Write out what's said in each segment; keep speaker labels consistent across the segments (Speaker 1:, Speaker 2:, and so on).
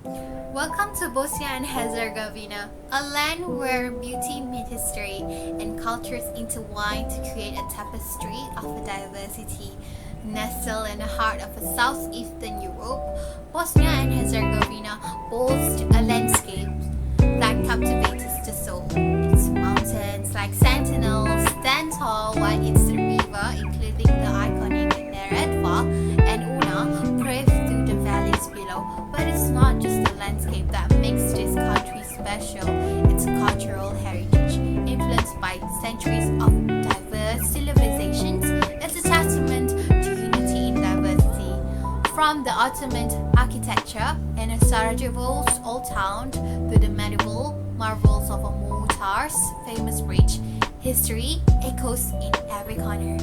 Speaker 1: Welcome to Bosnia and Herzegovina, a land where beauty meets history and cultures intertwine to create a tapestry of diversity. Nestled in the heart of southeastern Europe, Bosnia and Herzegovina boasts a landscape that captivates the soul. Its mountains, like sentinels, stand tall, while its river, including the iconic Neretva and Una, crave through the valleys below. But it's not just the landscape that makes this country special. Its cultural heritage, influenced by centuries of diverse civilizations, is a testament to unity in diversity. From the Ottoman architecture in Sarajevo's old town to the medieval marvels of Muhtar's famous bridge, history echoes in every corner.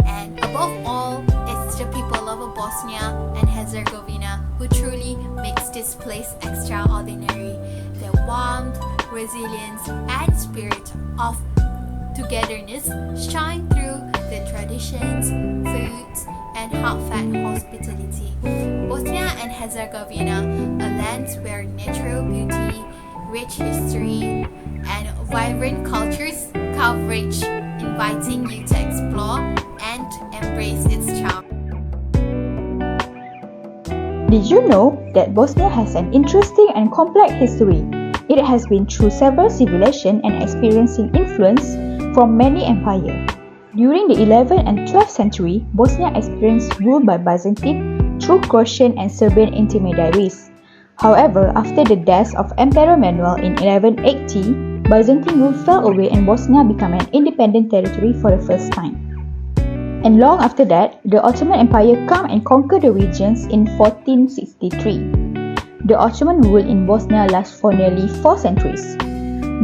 Speaker 1: And above all, it's the people of Bosnia and Herzegovina who truly makes this place extraordinary. Their warmth, resilience, and spirit of togetherness shine through the traditions, foods, and heartfelt hospitality. Bosnia and Herzegovina, a land where natural beauty, rich history, and vibrant cultures coverage, inviting you to explore and embrace its charm.
Speaker 2: Did you know that Bosnia has an interesting and complex history? It has been through several civilizations and experiencing influence from many empires. During the 11th and 12th century, Bosnia experienced rule by Byzantine through Croatian and Serbian intermediaries. However, after the death of Emperor Manuel in 1180, Byzantine rule fell away and Bosnia became an independent territory for the first time. And long after that, the Ottoman Empire came and conquered the regions in 1463. The Ottoman rule in Bosnia lasted for nearly 4 centuries.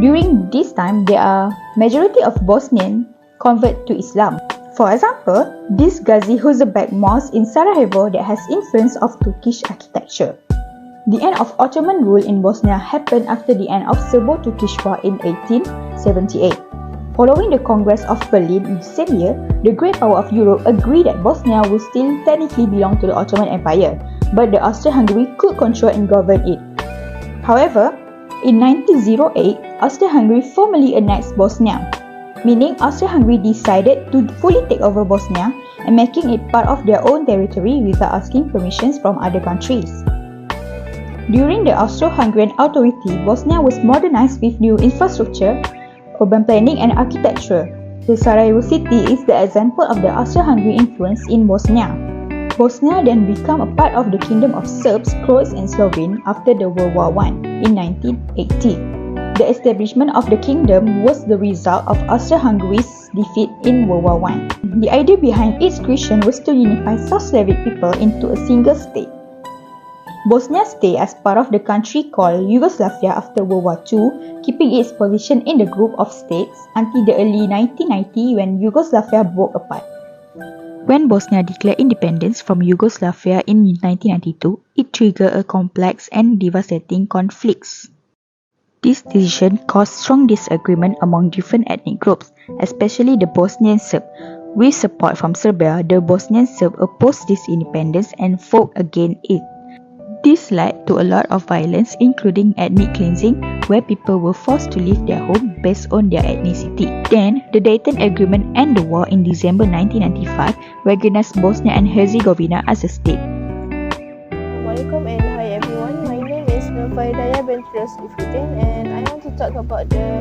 Speaker 2: During this time, there are majority of Bosnians convert to Islam. For example, this Gazi Huzebek Mosque in Sarajevo that has influence of Turkish architecture. The end of Ottoman rule in Bosnia happened after the end of Serbo-Turkish War in 1878. Following the Congress of Berlin in the same year, the great power of Europe agreed that Bosnia would still technically belong to the Ottoman Empire, but the Austro-Hungary could control and govern it. However, in 1908, Austro-Hungary formally annexed Bosnia, meaning Austro-Hungary decided to fully take over Bosnia and making it part of their own territory without asking permissions from other countries. During the Austro-Hungarian authority, Bosnia was modernized with new infrastructure, urban planning and architecture. The Sarajevo city is the example of the Austro-Hungary influence in Bosnia. Bosnia then became a part of the Kingdom of Serbs, Croats and Slovenes after the World War I in 1980. The establishment of the kingdom was the result of Austro-Hungary's defeat in World War I. The idea behind its creation was to unify South Slavic people into a single state. Bosnia stayed as part of the country called Yugoslavia after World War II, keeping its position in the group of states until the early 1990s when Yugoslavia broke apart. When Bosnia declared independence from Yugoslavia in 1992, it triggered a complex and devastating conflicts. This decision caused strong disagreement among different ethnic groups, especially the Bosnian Serb. With support from Serbia, the Bosnian Serb opposed this independence and fought against it. This led to a lot of violence, including ethnic cleansing, where people were forced to leave their home based on their ethnicity. Then, the Dayton Agreement ended the war in December 1995, recognized Bosnia and Herzegovina as a state.
Speaker 3: Assalamualaikum and hi everyone. My name is Nurfaidaya Bentrios Ifritin and I want to talk about the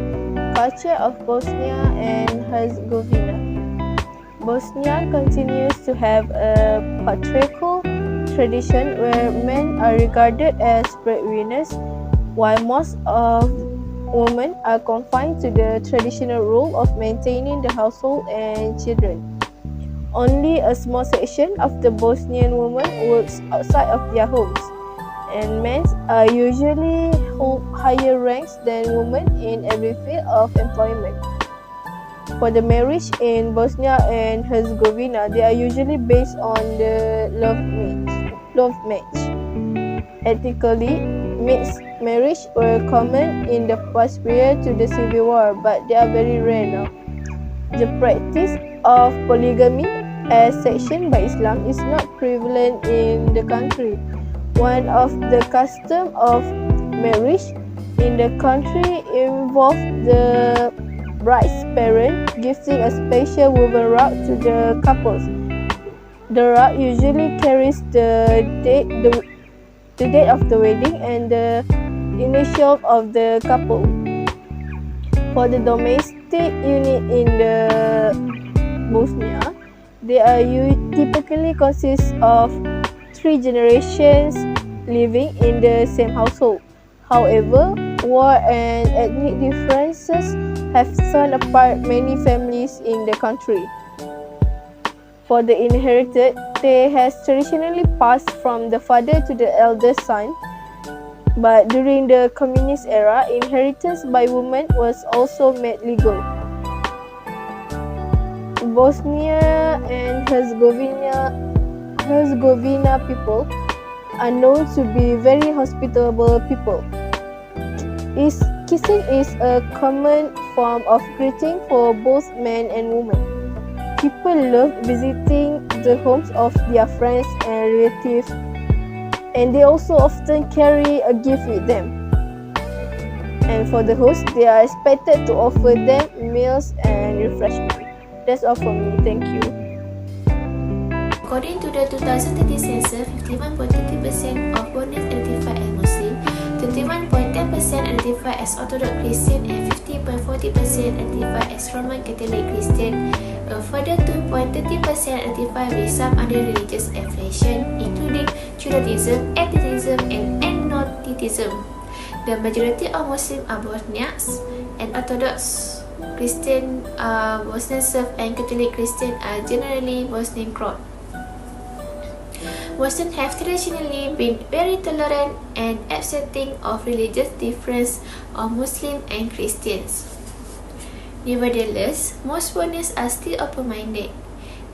Speaker 3: culture of Bosnia and Herzegovina. Bosnia continues to have a patriarchal tradition where men are regarded as breadwinners, while most of women are confined to the traditional role of maintaining the household and children. Only a small section of the Bosnian women works outside of their homes, and men are usually hold higher ranks than women in every field of employment. For the marriage in Bosnia and Herzegovina, they are usually based on the love match. Ethnically, mixed marriage were common in the past prior to the Civil War, but they are very rare now. The practice of polygamy, as sanctioned by Islam, is not prevalent in the country. One of the customs of marriage in the country involved the bride's parent gifting a special woven rug to the couples. The rug usually carries the date of the wedding and the initials of the couple. For the domestic unit in the Bosnia, they are typically consist of 3 generations living in the same household. However, war and ethnic differences have torn apart many families in the country. For the inherited, they has traditionally passed from the father to the eldest son. But during the communist era, inheritance by women was also made legal. Bosnia and Herzegovina people are known to be very hospitable people. Kissing is a common form of greeting for both men and women. People love visiting the homes of their friends and relatives, and they also often carry a gift with them. And for the host, they are expected to offer them meals and refreshment. That's all from me. Thank you.
Speaker 4: According to the 2013 census, 51.30% of Bosnians identify as Muslim, 21.10% identify as Orthodox Christian, and 50.40% identify as Roman Catholic Christian. A further 2.30% identify with some other religious affiliation, including Judaism, atheism, and agnosticism. The majority of Muslims are Bosniaks, and Orthodox Christian Bosnian Serb and Catholic Christian are generally Bosnian Croat. Bosnians have traditionally been very tolerant and accepting of religious difference of Muslims and Christians. Nevertheless, most Bosnians are still open-minded.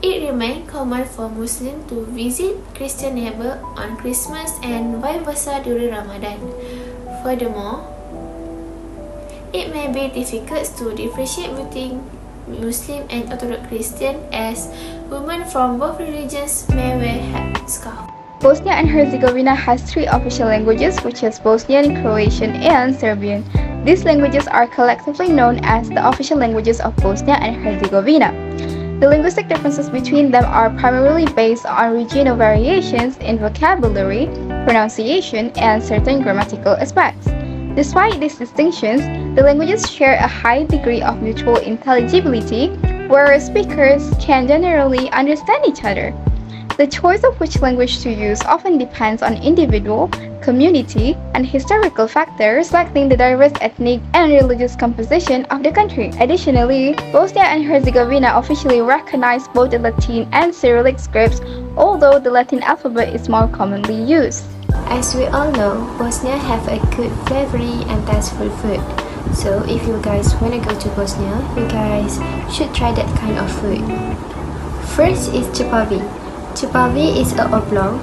Speaker 4: It remains common for Muslims to visit Christian neighbors on Christmas and vice versa during Ramadan. Furthermore, it may be difficult to differentiate between Muslim and Orthodox Christian, as women from both religions may wear scarf.
Speaker 2: Bosnia and Herzegovina has 3 official languages, which is Bosnian, Croatian, and Serbian. These languages are collectively known as the official languages of Bosnia and Herzegovina. The linguistic differences between them are primarily based on regional variations in vocabulary, pronunciation, and certain grammatical aspects. Despite these distinctions, the languages share a high degree of mutual intelligibility, where speakers can generally understand each other. The choice of which language to use often depends on individual, community, and historical factors reflecting the diverse ethnic and religious composition of the country. Additionally, Bosnia and Herzegovina officially recognize both the Latin and Cyrillic scripts, although the Latin alphabet is more commonly used.
Speaker 4: As we all know, Bosnia have a good, flavory, and tasteful food. So if you guys wanna go to Bosnia, you guys should try that kind of food. First is Cepavi. Cepavi is a oblong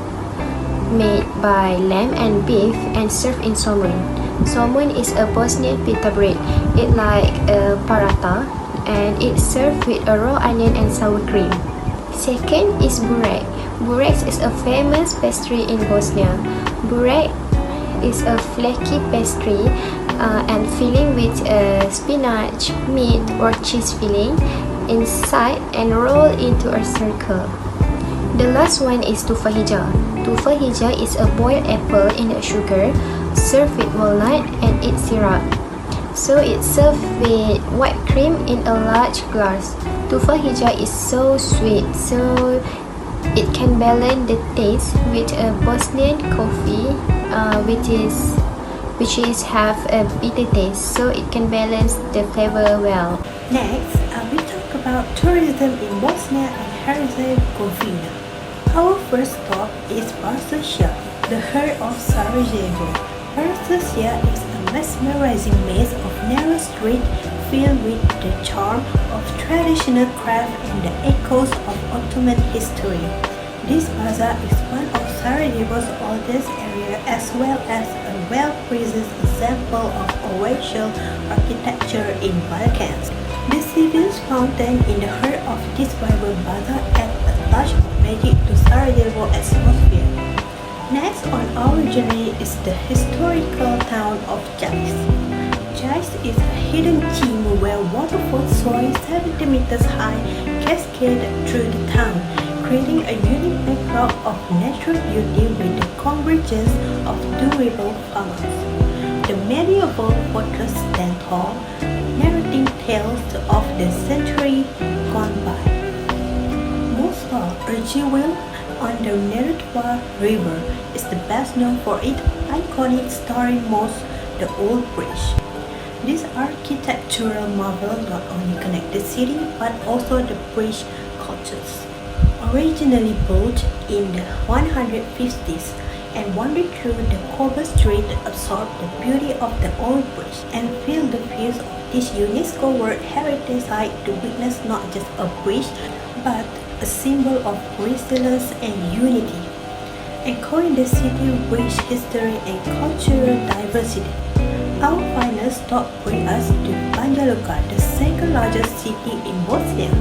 Speaker 4: made by lamb and beef and served in somun. Somun is a Bosnian pita bread. It's like a paratha, and it's served with a raw onion and sour cream. Second is burek. Burek is a famous pastry in Bosnia. Burek is a flaky pastry and filling with spinach, meat, or cheese filling inside and rolled into a circle. The last one is tufa hija. Tufa hija is a boiled apple in a sugar, served with walnut and its syrup. So it's served with white cream in a large glass. Tufa hija is so sweet, so it can balance the taste with a Bosnian coffee, which is have a bitter taste, so it can balance the flavor well.
Speaker 5: Next, we talk about tourism in Bosnia and Herzegovina. Our first stop is Barsosia, the heart of Sarajevo. Barsosia is a mesmerizing maze of narrow streets filled with the charm of traditional craft and the echoes of Ottoman history. This bazaar is one of Sarajevo's oldest areas, as well as a well-preserved example of Owacial architecture in Balkans. The Sibil's fountain in the heart of this vibrant bazaar adds a touch of magic to Sarajevo's atmosphere. Next on our journey is the historical town of Jais. Jais is a hidden gem where waterfalls soaring 70 meters high cascade through the town, creating a unique backdrop of natural beauty with the convergence of two river farmers. The medieval fortress stands tall, narrating tales of the century gone by. Moscow, Urgewil, on the Neretva River, is the best known for its iconic starry mosque, the Old Bridge. This architectural marvel not only connects the city but also the bridge cultures. Originally built in the 150s and wandered through the cobble street to absorb the beauty of the old bridge and feel the views of this UNESCO World Heritage Site to witness not just a bridge but a symbol of resilience and unity, echoing the city's rich history and cultural diversity. Our final stop brings us to Banja Luka, the second largest city in Bosnia.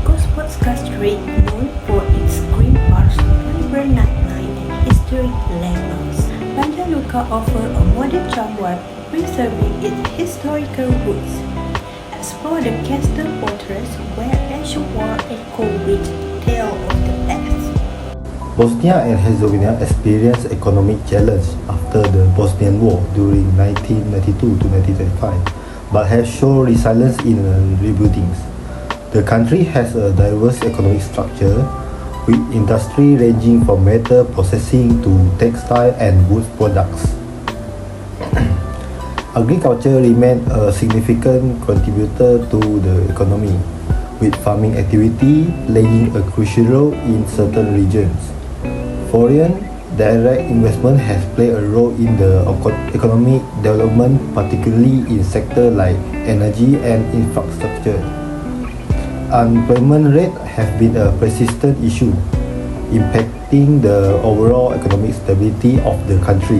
Speaker 5: Gospodska Street, known for its green parks, vibrant nightlife, and historic landmarks. Banja Luka offers a modern charm while preserving its historical roots. Explore the castle fortress where ancient war echo with tales of the past.
Speaker 6: Bosnia and Herzegovina experienced economic challenge after the Bosnian War during 1992 to 1995, but has shown resilience in rebuilding. The country has a diverse economic structure, with industry ranging from metal processing to textile and wood products. Agriculture remains a significant contributor to the economy, with farming activity playing a crucial role in certain regions. Foreign direct investment has played a role in the economic development, particularly in sectors like energy and infrastructure. Unemployment rate has been a persistent issue, impacting the overall economic stability of the country.